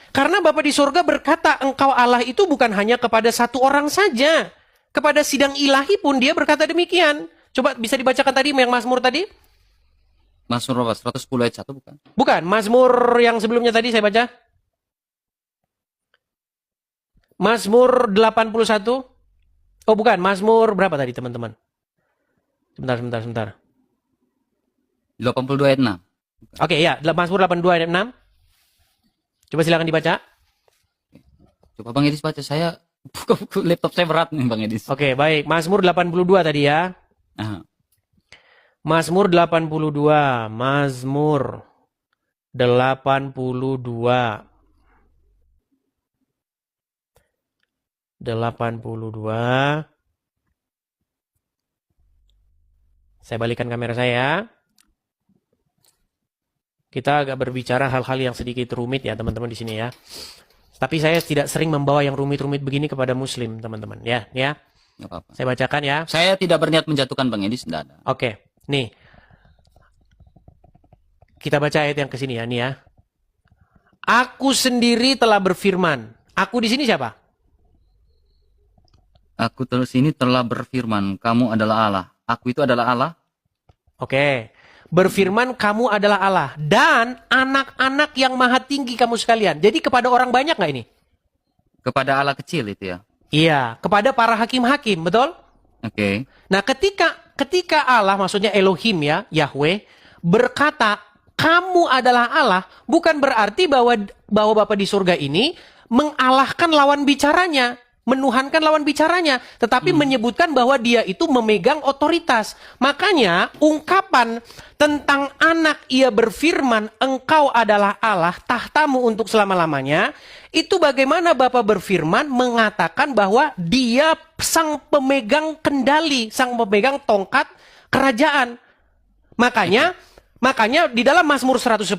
Karena Bapa di surga berkata, engkau Allah itu bukan hanya kepada satu orang saja. Kepada sidang ilahi pun dia berkata demikian. Coba bisa dibacakan tadi yang Mazmur tadi? Mazmur 110 ayat 1 bukan? Bukan, Mazmur yang sebelumnya tadi saya baca. Mazmur 81. Oh bukan, Mazmur berapa tadi teman-teman? Sebentar. 82 ayat 6. Oke ya, Mazmur 82 ayat 6. Coba silakan dibaca. Coba Bang Edis baca, saya buku laptop saya berat nih Bang Edis. Oke, baik. Mazmur 82 tadi ya. Aha. Mazmur 82. Mazmur 82. 82. Saya balikan kamera saya. Kita agak berbicara hal-hal yang sedikit rumit ya teman-teman di sini ya. Tapi saya tidak sering membawa yang rumit-rumit begini kepada muslim teman-teman ya. Ya. Nggak apa-apa. Saya bacakan ya. Saya tidak berniat menjatuhkan Bang Edis, tidak ada. Oke, nih. Kita baca ayat yang ke sini ya, nih ya. Aku sendiri telah berfirman. Aku di sini siapa? Aku terus ini telah berfirman, kamu adalah Allah. Aku itu adalah Allah. Oke. Berfirman kamu adalah Allah. Dan anak-anak yang maha tinggi kamu sekalian. Jadi kepada orang banyak nggak ini? Kepada Allah kecil itu ya. Iya, kepada para hakim-hakim, betul? Oke. Nah, ketika Allah, maksudnya Elohim ya, Yahweh, berkata, kamu adalah Allah, bukan berarti bahwa Bapa di surga ini mengalahkan lawan bicaranya, menuhankan lawan bicaranya, tetapi menyebutkan bahwa dia itu memegang otoritas. Makanya, ungkapan tentang anak ia berfirman, engkau adalah Allah, tahtamu untuk selama-lamanya, itu bagaimana Bapa berfirman mengatakan bahwa dia sang pemegang kendali, sang pemegang tongkat kerajaan. Makanya di dalam Mazmur 110,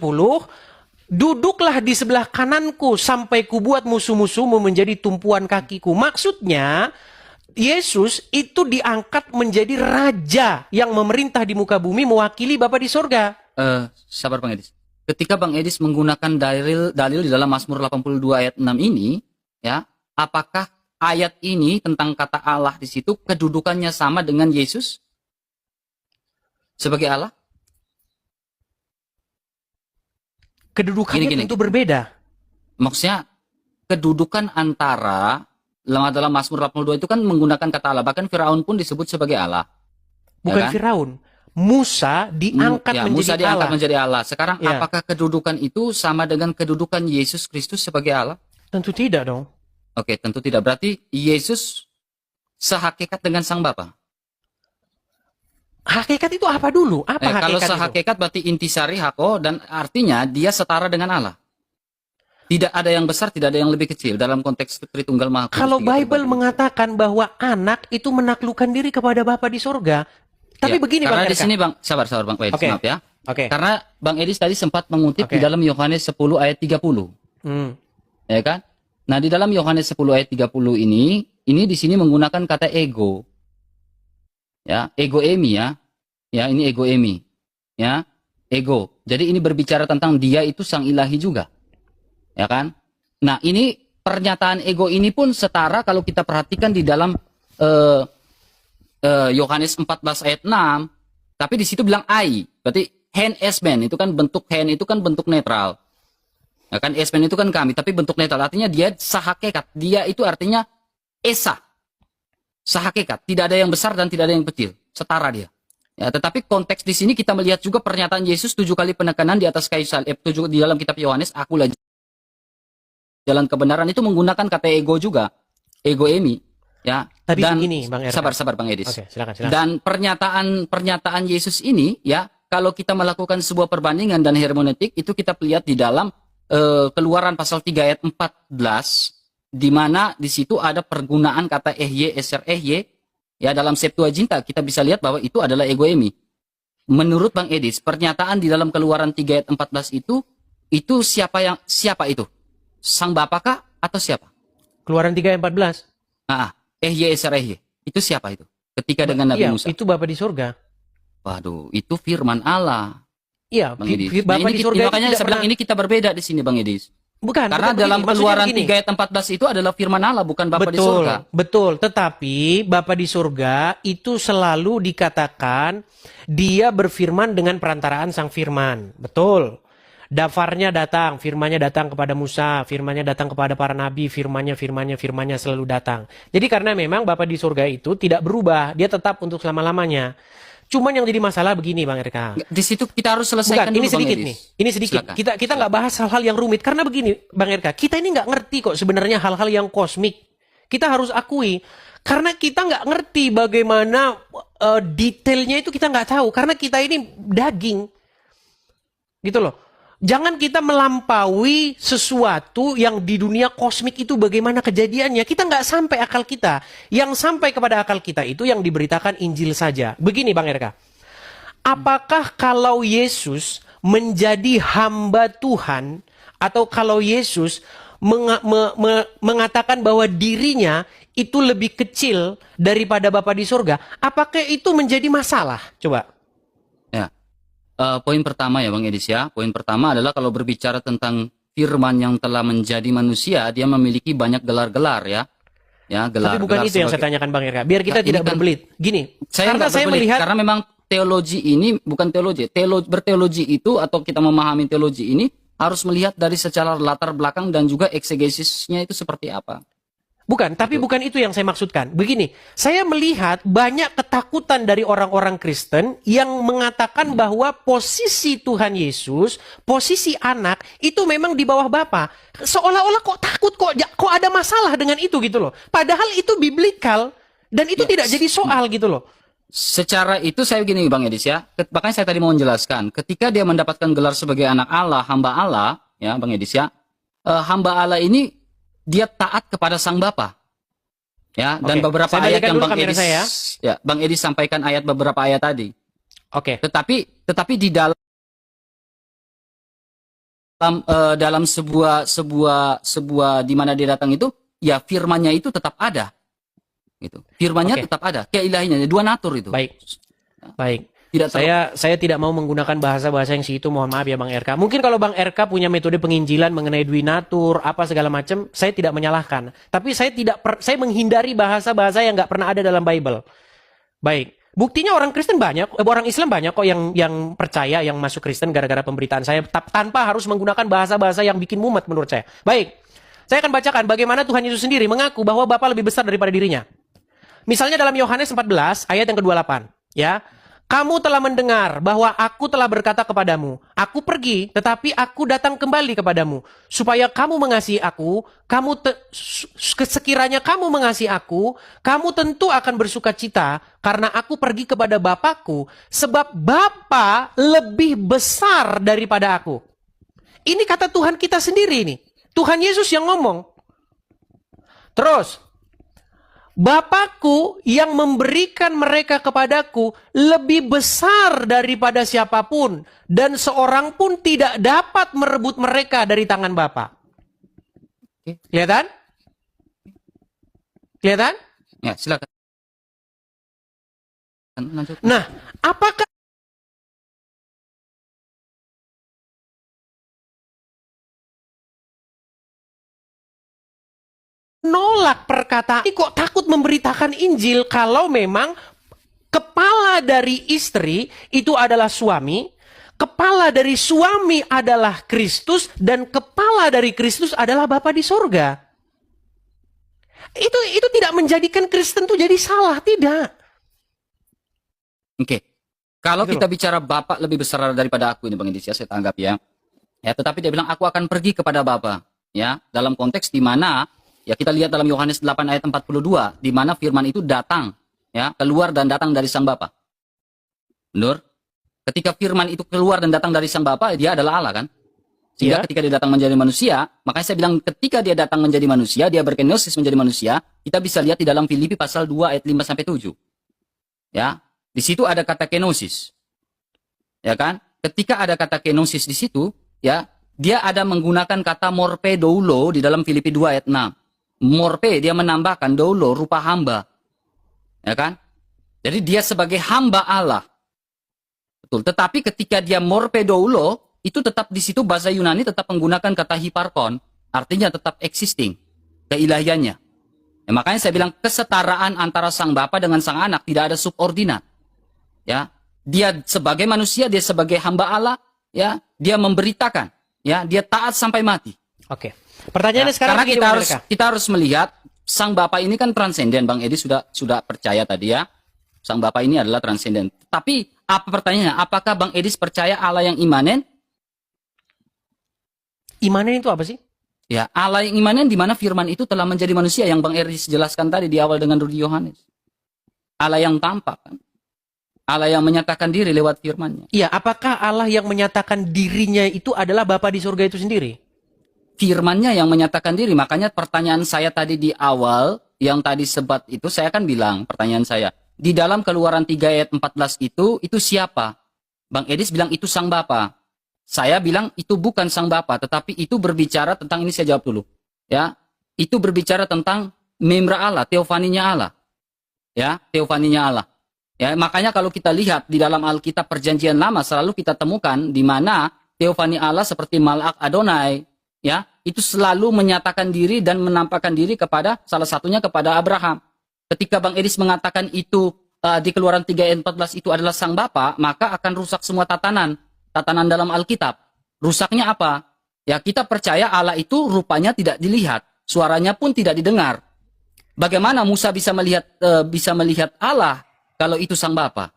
duduklah di sebelah kananku sampai kubuat musuh-musuhmu menjadi tumpuan kakiku. Maksudnya, Yesus itu diangkat menjadi raja yang memerintah di muka bumi mewakili Bapa di surga. Sabar Bang Edis. Ketika Bang Edis menggunakan dalil di dalam Mazmur 82 ayat 6 ini, ya, apakah ayat ini tentang kata Allah di situ kedudukannya sama dengan Yesus sebagai Allah? Kedudukannya tentu berbeda. Maksudnya kedudukan antara dalam Mazmur 82 itu kan menggunakan kata Allah. Bahkan Firaun pun disebut sebagai Allah. Bukan ya kan? Firaun. Musa diangkat menjadi Musa diangkat Allah. menjadi Allah. Sekarang Ya. apakah kedudukan itu sama dengan kedudukan Yesus Kristus sebagai Allah? Tentu tidak dong. Oke, tentu tidak. Berarti Yesus sehakikat dengan Sang Bapa. Hakikat itu apa dulu? Apa hakikat Kalau itu? sehakikat berarti intisari hako, dan artinya dia setara dengan Allah. Tidak ada yang besar, tidak ada yang lebih kecil dalam konteks Tritunggal Maha Kudus. Kalau Bible mengatakan bahwa anak itu menaklukkan diri kepada Bapa di surga, tapi begini karena Bang di sini Bang, sabar Bang Edis, Oke. maaf ya. Oke. Karena Bang Edis tadi sempat mengutip Oke. di dalam Yohanes 10 ayat 30. Ya kan? Nah, di dalam Yohanes 10 ayat 30 ini di sini menggunakan kata ego. Ya, egoemi ya. Ya, ini egoemi. Ya, ego. Jadi ini berbicara tentang dia itu sang ilahi juga. Ya kan? Nah, ini pernyataan ego ini pun setara kalau kita perhatikan di dalam Yohanes 14 ayat 6, tapi di situ bilang I. Berarti hand as man, itu kan bentuk hand itu kan bentuk netral. Ya kan, as man itu kan kami, tapi bentuk netral artinya dia sahakekat. Dia itu artinya esa. Sahakekat, tidak ada yang besar dan tidak ada yang kecil, setara dia. Ya, tetapi konteks di sini kita melihat juga pernyataan Yesus 7 kali penekanan di atas kayu salib, 7 di dalam kitab Yohanes, akulah jalan kebenaran, itu menggunakan kata ego juga, egoemi. Ya, Tapi dan begini, Bang Erka. sabar Bang Edis. Oke, silakan. Dan pernyataan Yesus ini, ya, kalau kita melakukan sebuah perbandingan dan hermeneutik, itu kita lihat di dalam Keluaran pasal 3 ayat 14, di mana di situ ada pergunaan kata ehye, eser ehye, ya, dalam Septuaginta kita bisa lihat bahwa itu adalah egoemi. Menurut Bang Edis, pernyataan di dalam Keluaran 3 ayat 14 itu siapa itu? Sang Bapa kah atau siapa? Keluaran 3 ayat 14. Ehye, eser ehye. Itu siapa itu? Ketika dengan Nabi Musa. Itu Bapa di surga. Waduh, itu firman Allah. Iya, Bang Edis. Bapa di surga makanya saya bilang ini kita berbeda di sini Bang Edis. Bukan, Karena bukan dalam begini. Maksudnya Keluaran begini. 3 ayat 14 itu adalah firman Allah, bukan Bapa di Betul, surga. betul. Tetapi Bapa di surga itu selalu dikatakan dia berfirman dengan perantaraan sang firman. Betul. Dafarnya datang, firmannya datang kepada Musa, firmannya datang kepada para nabi, firmannya selalu datang. Jadi karena memang Bapa di surga itu tidak berubah, dia tetap untuk selama-lamanya. Cuman yang jadi masalah begini Bang Erka. Di situ kita harus Bukan, selesaikan ini dulu, Bang sedikit Edis. nih. Ini sedikit. Silakan. Kita nggak bahas hal-hal yang rumit karena begini, Bang Erka. Kita ini nggak ngerti kok sebenarnya hal-hal yang kosmik. Kita harus akui karena kita nggak ngerti bagaimana detailnya itu kita nggak tahu karena kita ini daging, gitu loh. Jangan kita melampaui sesuatu yang di dunia kosmik itu bagaimana kejadiannya. Kita nggak sampai akal kita. Yang sampai kepada akal kita itu yang diberitakan Injil saja. Begini Bang Erka. Apakah kalau Yesus menjadi hamba Tuhan atau kalau Yesus mengatakan bahwa dirinya itu lebih kecil daripada Bapa di surga, apakah itu menjadi masalah? Coba. Ya. Poin pertama ya Bang Edis ya. Poin pertama adalah kalau berbicara tentang firman yang telah menjadi manusia, dia memiliki banyak gelar-gelar ya. Ya, gelar. Tapi bukan gelar itu yang saya tanyakan Bang Erka. Biar kita Nah, tidak ini kan- berbelit. Gini, Saya karena nggak saya berbelit, melihat karena memang teologi ini bukan teologi. Berteologi itu atau kita memahami teologi ini harus melihat dari secara latar belakang dan juga eksegesisnya itu seperti apa. bukan, tapi bukan itu yang saya maksudkan. Begini, saya melihat banyak ketakutan dari orang-orang Kristen yang mengatakan bahwa posisi Tuhan Yesus, posisi anak itu memang di bawah Bapa. Seolah-olah kok takut kok ada masalah dengan itu gitu loh. Padahal itu biblikal dan itu Ya, tidak jadi soal gitu loh. Secara itu saya begini Bang Edis ya. Makanya saya tadi mau menjelaskan, ketika dia mendapatkan gelar sebagai anak Allah, hamba Allah, ya Bang Edis ya. Hamba Allah ini dia taat kepada Sang Bapa. Ya, dan Oke, beberapa saya ayat balikan yang dulu Bang kamera Edis saya. ya, Bang Edis sampaikan ayat beberapa ayat tadi. Oke. Tetapi di dalam sebuah di mana dia datang itu, ya firmannya itu tetap ada. Gitu. Firmannya Oke. tetap ada, keilahinya, dua natur itu. Baik. Baik. Tidak Saya tidak mau menggunakan bahasa-bahasa yang situ, mohon maaf ya Bang RK. Mungkin kalau Bang RK punya metode penginjilan mengenai dwinatur, apa segala macam, saya tidak menyalahkan. Tapi saya menghindari bahasa-bahasa yang nggak pernah ada dalam Bible. Baik. Buktinya orang Kristen banyak, orang Islam banyak kok yang percaya, yang masuk Kristen gara-gara pemberitaan saya tanpa harus menggunakan bahasa-bahasa yang bikin mumet menurut saya. Baik. Saya akan bacakan bagaimana Tuhan Yesus sendiri mengaku bahwa Bapa lebih besar daripada dirinya. Misalnya dalam Yohanes 14 ayat yang ke-28, ya. Kamu telah mendengar bahwa aku telah berkata kepadamu, aku pergi, tetapi aku datang kembali kepadamu, supaya kamu mengasihi aku, sekiranya kamu mengasihi aku, kamu tentu akan bersuka cita, karena aku pergi kepada Bapakku, sebab Bapa lebih besar daripada aku. Ini kata Tuhan kita sendiri nih. Tuhan Yesus yang ngomong. Terus, Bapakku yang memberikan mereka kepadaku lebih besar daripada siapapun, dan seorang pun tidak dapat merebut mereka dari tangan Bapa. Kelihatan? Kelihatan? Ya, silakan. Lanjut. Nah, apakah nolak perkataan ini, kok takut memberitakan Injil kalau memang kepala dari istri itu adalah suami, kepala dari suami adalah Kristus, dan kepala dari Kristus adalah Bapa di sorga. Itu tidak menjadikan Kristen itu jadi salah, tidak. Oke. Kalau Gitu kita bicara Bapak lebih besar daripada aku ini Bang Indis, ya, saya tanggap ya. Ya, tetapi dia bilang aku akan pergi kepada Bapa, ya, dalam konteks di mana ya kita lihat dalam Yohanes 8 ayat 42 di mana firman itu datang, ya, keluar dan datang dari Sang Bapa. Benar? Ketika firman itu keluar dan datang dari Sang Bapa, dia adalah Allah kan? Sehingga Ya. ketika dia datang menjadi manusia, makanya saya bilang ketika dia datang menjadi manusia, dia berkenosis menjadi manusia, kita bisa lihat di dalam Filipi pasal 2 ayat 5 sampai 7. Ya, di situ ada kata kenosis. Ya kan? Ketika ada kata kenosis di situ, ya, dia ada menggunakan kata morpe doulo di dalam Filipi 2 ayat 6. Morpe, dia menambahkan doulo rupa hamba. Ya kan? Jadi dia sebagai hamba Allah. Betul. Tetapi ketika dia morpe doulo, itu tetap di situ bahasa Yunani tetap menggunakan kata hiparkon. artinya tetap existing keilahiannya. Ya, makanya saya bilang kesetaraan antara sang Bapa dengan sang anak tidak ada subordinat. Ya, dia sebagai manusia, dia sebagai hamba Allah, ya, dia memberitakan, ya, dia taat sampai mati. Oke. Pertanyaannya Ya, sekarang karena begini, kita Bang harus Erka. kita harus melihat sang Bapa ini kan transenden. Bang Edi sudah percaya tadi ya. Sang Bapa ini adalah transenden. Tapi apa pertanyaannya? Apakah Bang Edis percaya Allah yang imanen? Imanen itu apa sih? Ya, Allah yang imanen di mana firman itu telah menjadi manusia yang Bang Edis jelaskan tadi di awal dengan Rudi Yohanes. Allah yang tampak kan? Allah yang menyatakan diri lewat firman-Nya. Iya, apakah Allah yang menyatakan dirinya itu adalah Bapa di surga itu sendiri? Firman-Nya yang menyatakan diri. Makanya pertanyaan saya tadi di awal yang tadi sebat itu saya kan bilang pertanyaan saya. Di dalam Keluaran 3 ayat 14 itu siapa? Bang Edis bilang itu sang Bapa. Saya bilang itu bukan sang Bapa, tetapi itu berbicara tentang, ini saya jawab dulu. Ya, itu berbicara tentang memra Allah, teofaninya Allah. Ya, teofaninya Allah. Ya, makanya kalau kita lihat di dalam Alkitab Perjanjian Lama selalu kita temukan di mana teofani Allah seperti Malak Adonai, ya, itu selalu menyatakan diri dan menampakkan diri kepada salah satunya kepada Abraham. Ketika Bang Edis mengatakan itu di Keluaran 3 ayat 14 itu adalah sang Bapa, maka akan rusak semua tatanan dalam Alkitab. Rusaknya apa? Ya, kita percaya Allah itu rupanya tidak dilihat, suaranya pun tidak didengar. Bagaimana Musa bisa melihat Allah kalau itu sang Bapa?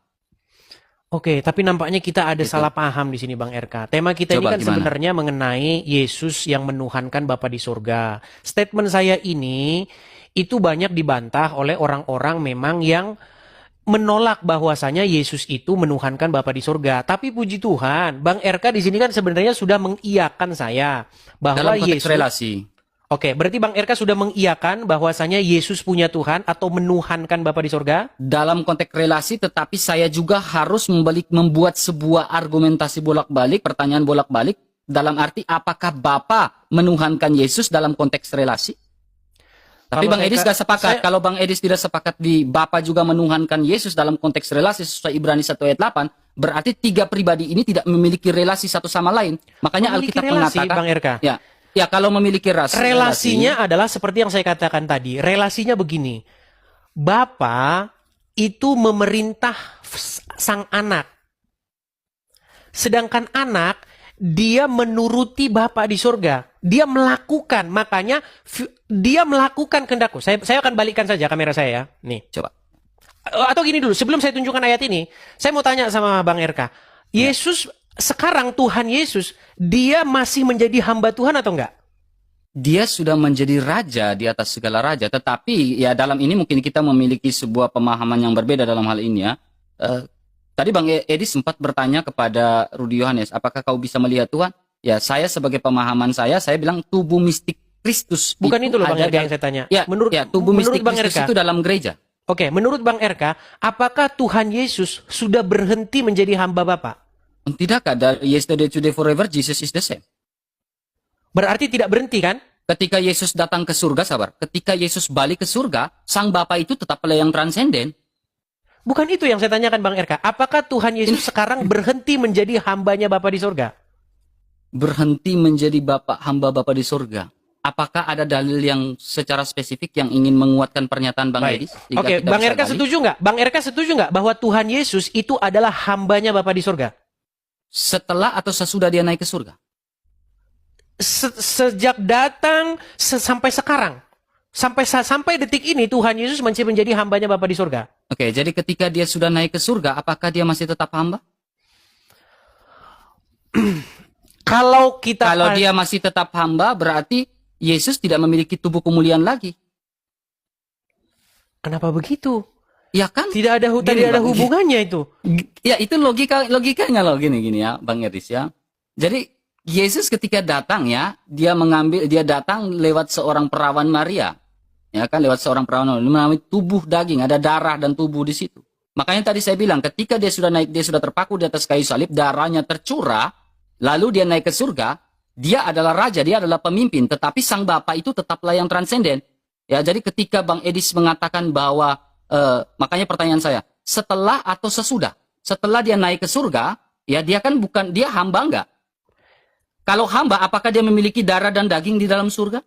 Oke, tapi nampaknya kita ada Gitu. salah paham di sini, Bang RK. Tema kita ini Coba kan gimana? sebenarnya mengenai Yesus yang menuhankan Bapa di surga. Statement saya ini itu banyak dibantah oleh orang-orang memang yang menolak bahwasanya Yesus itu menuhankan Bapa di surga. Tapi puji Tuhan, Bang RK di sini kan sebenarnya sudah mengiyakan saya bahwa Dalam konteks Yesus. relasi. Oke, berarti Bang RK sudah mengiyakan bahwasanya Yesus punya Tuhan atau menuhankan Bapa di surga? Dalam konteks relasi, tetapi saya juga harus membuat sebuah argumentasi bolak-balik, pertanyaan bolak-balik, dalam arti apakah Bapa menuhankan Yesus dalam konteks relasi? Tapi Kalau Bang Edis gak sepakat. saya- Kalau Bang Edis tidak sepakat di Bapa juga menuhankan Yesus dalam konteks relasi sesuai Ibrani 1 ayat 8, berarti tiga pribadi ini tidak memiliki relasi satu sama lain. Makanya Memiliki Alkitab relasi, mengatakan, Bang RK. ya kalau memiliki Relasinya adalah seperti yang saya katakan tadi. Relasinya begini. Bapa itu memerintah sang anak. Sedangkan anak, dia menuruti Bapa di surga. Dia melakukan, makanya dia melakukan kehendakku. Saya akan balikkan saja kamera saya ya. Nih. coba. Atau gini dulu, sebelum saya tunjukkan ayat ini, saya mau tanya sama Bang RK. Yesus, sekarang Tuhan Yesus, dia masih menjadi hamba Tuhan atau enggak? Dia sudah menjadi raja di atas segala raja, tetapi ya dalam ini mungkin kita memiliki sebuah pemahaman yang berbeda dalam hal ini ya. Tadi Bang Edis sempat bertanya kepada Rudi Yohanes, apakah kau bisa melihat Tuhan? Ya, saya sebagai pemahaman saya bilang tubuh mistik Kristus. Bukan itu loh Bang ada RK yang saya tanya. Ya, menurut tubuh mistik Bang Kristus RK, itu dalam gereja. Oke, menurut Bang RK, apakah Tuhan Yesus sudah berhenti menjadi hamba Bapa? Tidak ada yesterday, today, forever, Jesus is the same. Berarti tidak berhenti kan? Ketika Yesus datang ke surga, sabar. Ketika Yesus balik ke surga, sang Bapa itu tetaplah yang transenden. Bukan itu yang saya tanyakan Bang RK. Apakah Tuhan Yesus sekarang berhenti menjadi hambanya Bapa di surga? Berhenti menjadi hamba Bapa di surga. Apakah ada dalil yang secara spesifik yang ingin menguatkan pernyataan Bang Edis? Jika Oke, kita Bang bisa RK gali. setuju nggak? Bang RK setuju nggak bahwa Tuhan Yesus itu adalah hambanya Bapa di surga? Setelah atau sesudah dia naik ke surga? Sejak datang sampai sekarang. Sampai detik ini Tuhan Yesus masih menjadi hambanya Bapa di surga. Oke, jadi ketika dia sudah naik ke surga, apakah dia masih tetap hamba? Kalau Dia masih tetap hamba, berarti Yesus tidak memiliki tubuh kemuliaan lagi. Kenapa begitu? Ya kan? Tidak ada Bang. hubungannya itu. Ya itu logikanya loh gini ya, Bang Edis ya. Jadi Yesus ketika datang ya, dia datang lewat seorang perawan Maria. Ya kan, lewat seorang perawan melalui tubuh daging, ada darah dan tubuh di situ. Makanya tadi saya bilang ketika dia sudah naik, dia sudah terpaku di atas kayu salib, darahnya tercurah, lalu dia naik ke surga, dia adalah raja, dia adalah pemimpin, tetapi sang Bapa itu tetaplah yang transenden. Ya, jadi ketika Bang Edis mengatakan bahwa makanya pertanyaan saya, setelah atau sesudah? Setelah dia naik ke surga, ya dia kan dia hamba enggak? Kalau hamba, apakah dia memiliki darah dan daging di dalam surga?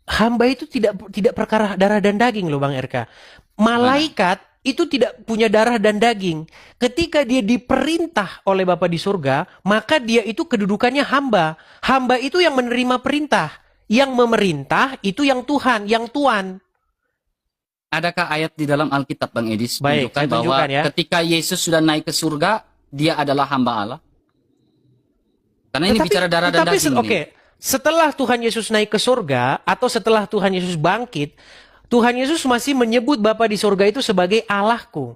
Hamba itu tidak perkara darah dan daging loh Bang RK. Malaikat itu tidak punya darah dan daging. Ketika dia diperintah oleh Bapa di surga, maka dia itu kedudukannya hamba. Hamba itu yang menerima perintah. Yang memerintah itu yang Tuhan, yang Tuan. Adakah ayat di dalam Alkitab, Bang Edis, Baik, tunjukkan saya bahwa tunjukkan ya. ketika Yesus sudah naik ke surga, dia adalah hamba Allah? Karena ini bicara darah dan daging. Oke, setelah Tuhan Yesus naik ke surga, atau setelah Tuhan Yesus bangkit, Tuhan Yesus masih menyebut Bapa di surga itu sebagai Allahku.